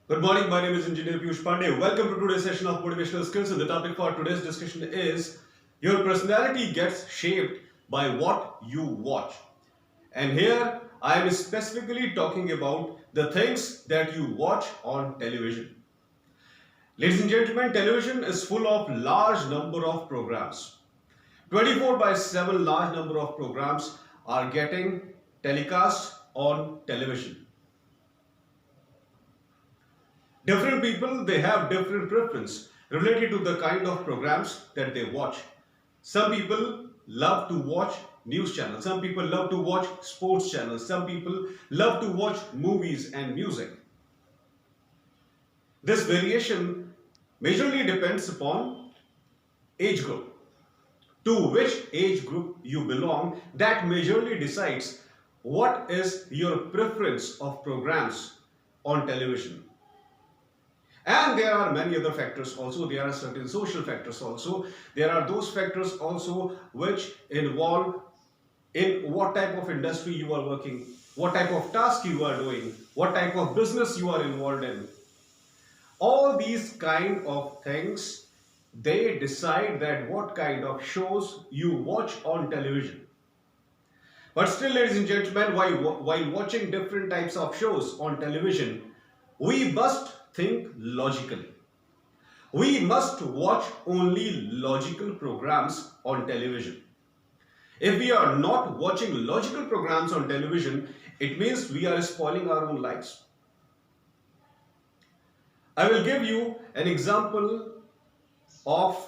Good morning, my name is Engineer Piyush Pandey. Welcome to today's session of Motivational Skills. And the topic for today's discussion is your personality gets shaped by what you watch. And here I am specifically talking about the things that you watch on television. Ladies and gentlemen, television is full of large number of programs. 24 by 7 large number of programs are getting telecast on television. Different people, they have different preference related to the kind of programs that they watch. Some people love to watch news channels. Some people love to watch sports channels. Some people love to watch movies and music. This variation majorly depends upon age group. To which age group you belong, that majorly decides what is your preference of programs on television. And there are many other factors also. There are certain social factors also. There are those factors also which involve in what type of industry you are working, what type of task you are doing, what type of business you are involved in. All these kind of things, they decide that what kind of shows you watch on television. But still, ladies and gentlemen, while watching different types of shows on television, we must think logically. We must watch only logical programs on television. If we are not watching logical programs on television, it means we are spoiling our own lives. I will give you an example of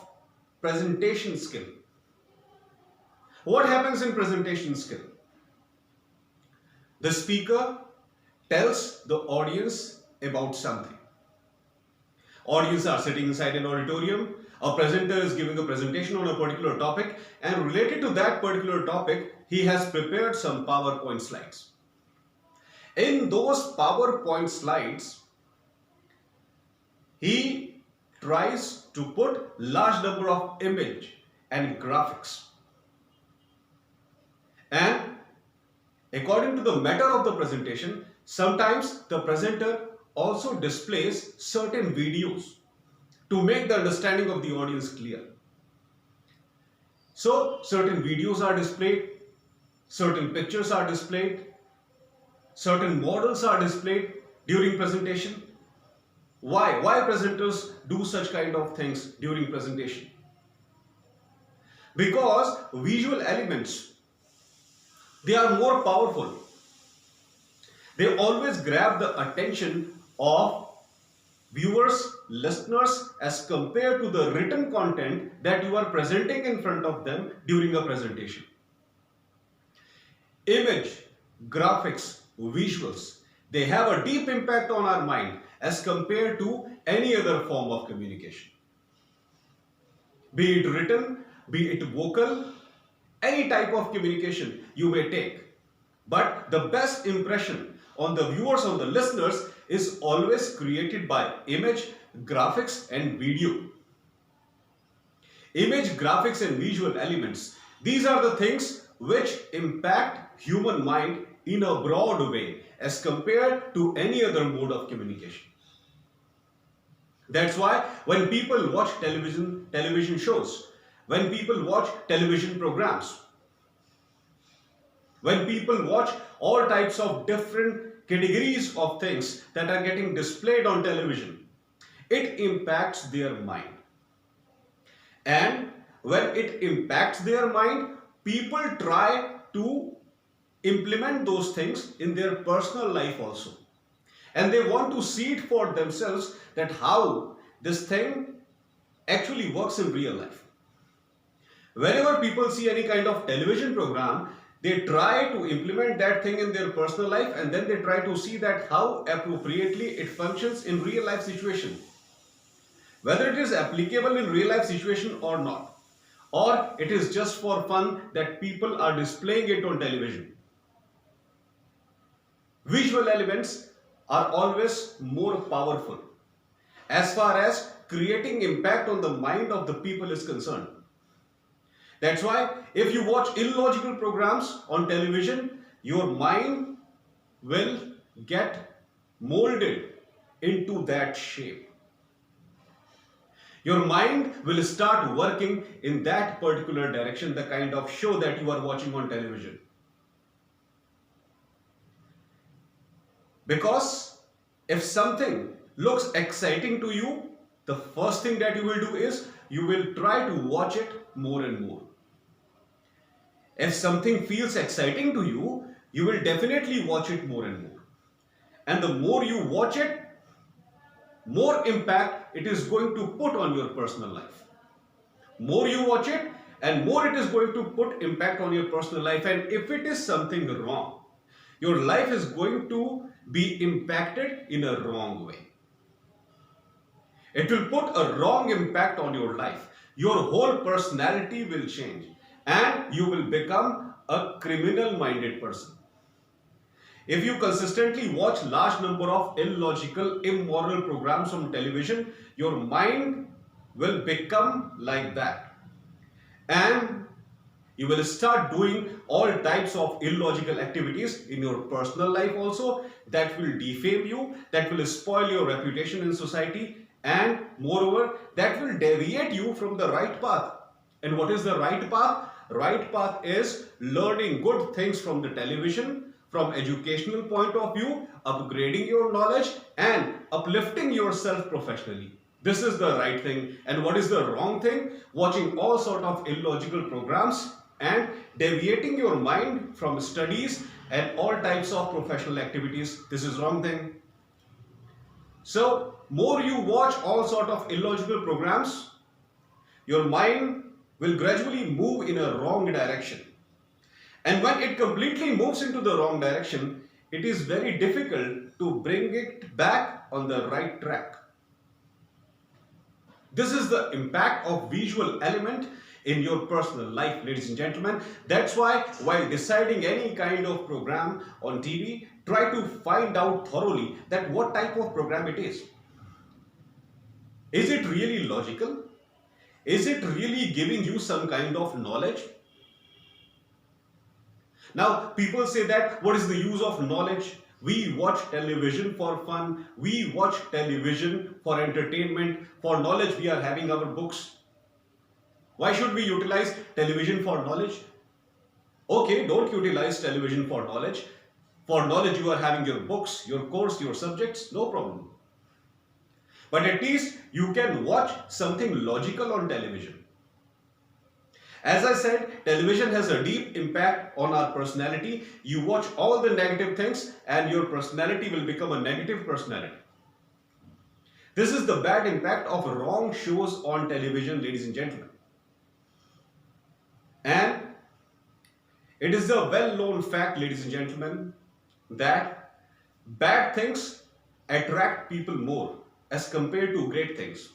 presentation skill. What happens in presentation skill? The speaker tells the audience about something. Audience are sitting inside an auditorium. A presenter is giving a presentation on a particular topic, and related to that particular topic, he has prepared some PowerPoint slides. In those PowerPoint slides, he tries to put large number of image and graphics. And according to the matter of the presentation, sometimes the presenter also displays certain videos to make the understanding of the audience clear. So certain videos are displayed, certain pictures are displayed, certain models are displayed during presentation. Why presenters do such kind of things during presentation? Because visual elements, they are more powerful. They always grab the attention of viewers, listeners, as compared to the written content that you are presenting in front of them during a presentation. Image, graphics, visuals, they have a deep impact on our mind as compared to any other form of communication. Be it written, be it vocal, any type of communication you may take. But the best impression on the viewers, on the listeners, is always created by image, graphics and video. Image, graphics and visual elements, these are the things which impact human mind in a broad way as compared to any other mode of communication. That's why when people watch television shows, when people watch television programs, when people watch all types of different categories of things that are getting displayed on television, it impacts their mind. And when it impacts their mind, people try to implement those things in their personal life also. And they want to see it for themselves that how this thing actually works in real life. Whenever people see any kind of television program, they try to implement that thing in their personal life, and then they try to see that how appropriately it functions in real life situation. Whether it is applicable in real life situation or not, or it is just for fun that people are displaying it on television. Visual elements are always more powerful as far as creating impact on the mind of the people is concerned. That's why if you watch illogical programs on television, your mind will get molded into that shape. Your mind will start working in that particular direction, the kind of show that you are watching on television. Because if something looks exciting to you, the first thing that you will do is you will try to watch it more and more. If something feels exciting to you, you will definitely watch it more and more. And the more you watch it, more impact it is going to put on your personal life. More you watch it, and more it is going to put impact on your personal life. And if it is something wrong, your life is going to be impacted in a wrong way. It will put a wrong impact on your life. Your whole personality will change, and you will become a criminal-minded person. If you consistently watch large number of illogical, immoral programs on television, your mind will become like that. And you will start doing all types of illogical activities in your personal life also that will defame you, that will spoil your reputation in society, and moreover, that will deviate you from the right path. And what is the right path? Right path is learning good things from the television, from educational point of view, upgrading your knowledge and uplifting yourself professionally. This is the right thing. And what is the wrong thing? Watching all sort of illogical programs and deviating your mind from studies and all types of professional activities. This is wrong thing. So, more you watch all sort of illogical programs, your mind will gradually move in a wrong direction. And when it completely moves into the wrong direction, it is very difficult to bring it back on the right track. This is the impact of visual element in your personal life, ladies and gentlemen. That's why while deciding any kind of program on TV, try to find out thoroughly that what type of program it is. Is it really logical? Is it really giving you some kind of knowledge? Now, people say that what is the use of knowledge? We watch television for fun. We watch television for entertainment. For knowledge, we are having our books. Why should we utilize television for knowledge? Okay, don't utilize television for knowledge. For knowledge, you are having your books, your course, your subjects, no problem. But at least you can watch something logical on television. As I said, television has a deep impact on our personality. You watch all the negative things and your personality will become a negative personality. This is the bad impact of wrong shows on television, ladies and gentlemen. And it is a well-known fact, ladies and gentlemen, that bad things attract people more as compared to great things.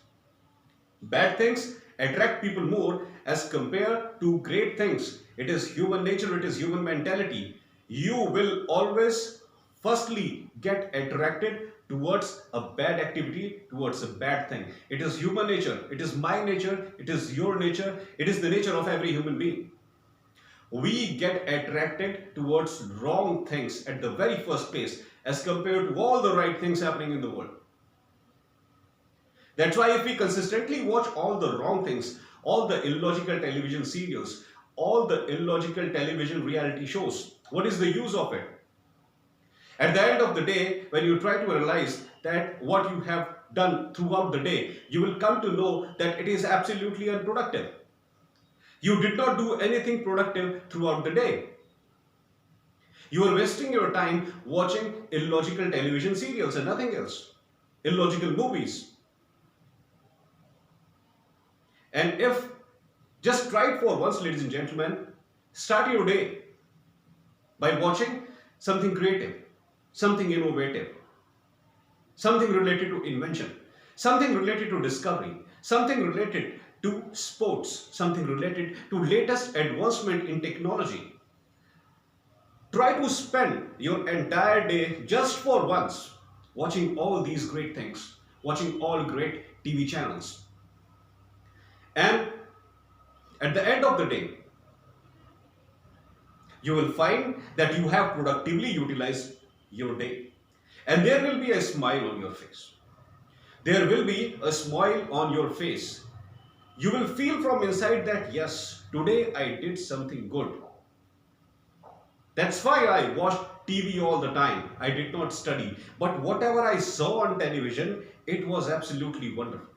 Bad things attract people more as compared to great things. It is human nature, it is human mentality. You will always firstly get attracted towards a bad activity, towards a bad thing. It is human nature, it is my nature, it is your nature, it is the nature of every human being. We get attracted towards wrong things at the very first place as compared to all the right things happening in the world. That's why if we consistently watch all the wrong things, all the illogical television serials, all the illogical television reality shows, what is the use of it? At the end of the day, when you try to realize that what you have done throughout the day, you will come to know that it is absolutely unproductive. You did not do anything productive throughout the day. You are wasting your time watching illogical television serials and nothing else. Illogical movies. And if, just try it for once, ladies and gentlemen, start your day by watching something creative, something innovative, something related to invention, something related to discovery, something related to sports, something related to latest advancement in technology. Try to spend your entire day just for once watching all these great things, watching all great TV channels. And at the end of the day, you will find that you have productively utilized your day. And there will be a smile on your face. There will be a smile on your face. You will feel from inside that yes, today I did something good. That's why I watched TV all the time. I did not study. But whatever I saw on television, it was absolutely wonderful.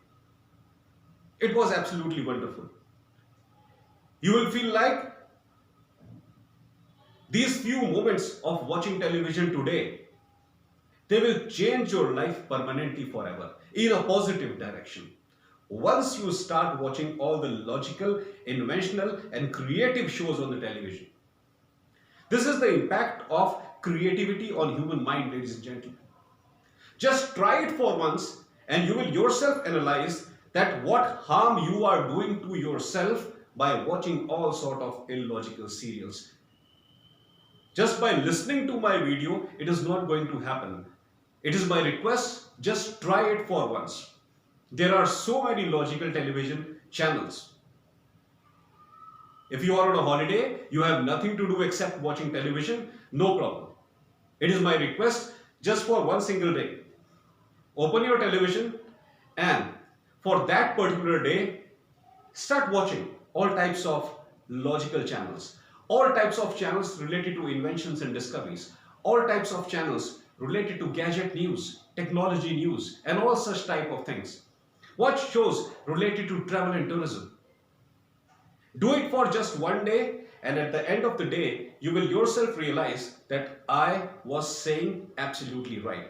It was absolutely wonderful. You will feel like these few moments of watching television today, they will change your life permanently forever in a positive direction. Once you start watching all the logical, inventional, and creative shows on the television. This is the impact of creativity on human mind, ladies and gentlemen. Just try it for once and you will yourself analyze that what harm you are doing to yourself by watching all sort of illogical serials. Just by listening to my video, it is not going to happen. It is my request, just try it for once. There are so many logical television channels. If you are on a holiday, you have nothing to do except watching television, no problem. It is my request, just for one single day. Open your television and for that particular day, start watching all types of logical channels, all types of channels related to inventions and discoveries, all types of channels related to gadget news, technology news, and all such type of things. Watch shows related to travel and tourism. Do it for just one day, and at the end of the day, you will yourself realize that I was saying absolutely right.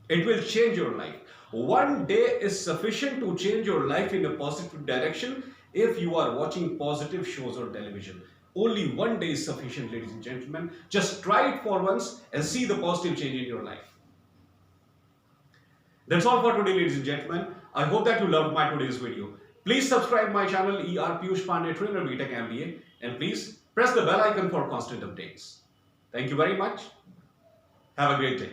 It will change your life. One day is sufficient to change your life in a positive direction if you are watching positive shows on television. Only one day is sufficient, ladies and gentlemen. Just try it for once and see the positive change in your life. That's all for today, ladies and gentlemen. I hope that you loved my today's video. Please subscribe my channel ER Piyush Pandey Trainer BTech MBA, and please press the bell icon for constant updates. Thank you very much. Have a great day.